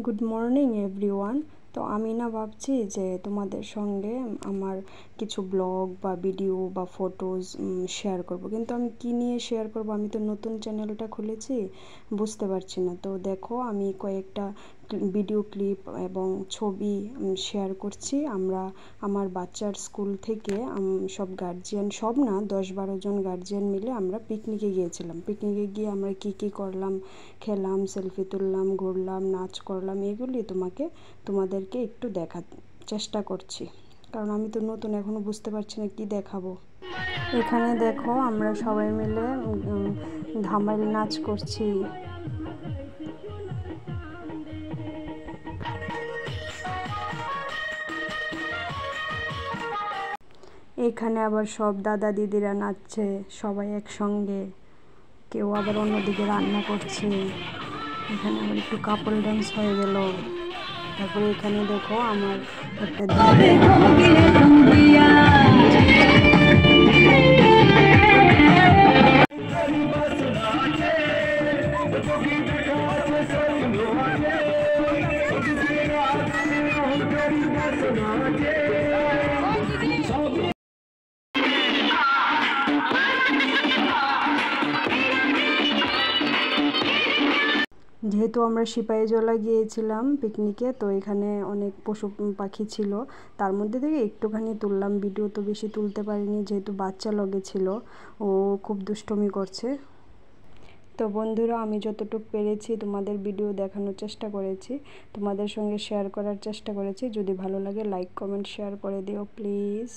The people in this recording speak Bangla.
Good morning everyone. তো আমি না ভাবছি যে তোমাদের সঙ্গে আমার কিছু ব্লগ বা ভিডিও বা ফটোজ শেয়ার করব, কিন্তু আমি কি নিয়ে শেয়ার করব? আমি তো নতুন চ্যানেলটা খুলেছি, বুঝতে পারছি না। তো দেখো, আমি কয়েকটা ভিডিও ক্লিপ এবং ছবি শেয়ার করছি। আমার বাচ্চার স্কুল থেকে সব গার্জিয়ান, সব না 10-12 জন গার্জিয়ান মিলে আমরা পিকনিকে গিয়েছিলাম। পিকনিকে গিয়ে আমরা কি করলাম, খেলাম, সেলফি তুললাম, ঘুরলাম, নাচ করলাম, এগুলি তোমাদেরকে একটু দেখার চেষ্টা করছি, কারণ আমি তো নতুন, এখনও বুঝতে পারছি না কি দেখাবো। এখানে দেখো, আমরা সবাই মিলে ধামাইল নাচ করছি। এখানে আবার সব দাদা দিদিরা নাচছে, সবাই একসঙ্গে। কেউ আবার অন্যদিকে রান্না করছে। এখানে আবার একটু কাপল ডান্স হয়ে গেল। তারপরে এখানে দেখো, আমার একটা যেহেতু আমরা সিপাহীজলা গিয়েছিলাম পিকনিকে, তো এখানে অনেক পশু পাখি ছিল। তার মধ্যে থেকে একটুখানি তুললাম ভিডিও, তো বেশি তুলতে পারিনি যেহেতু বাচ্চা লগে ছিল, ও খুব দুষ্টুমি করছে। তো বন্ধুরা, আমি যতটুকু পেরেছি তোমাদের ভিডিও দেখানোর চেষ্টা করেছি, তোমাদের সঙ্গে শেয়ার করার চেষ্টা করেছি। যদি ভালো লাগে লাইক কমেন্ট শেয়ার করে দিও প্লিজ।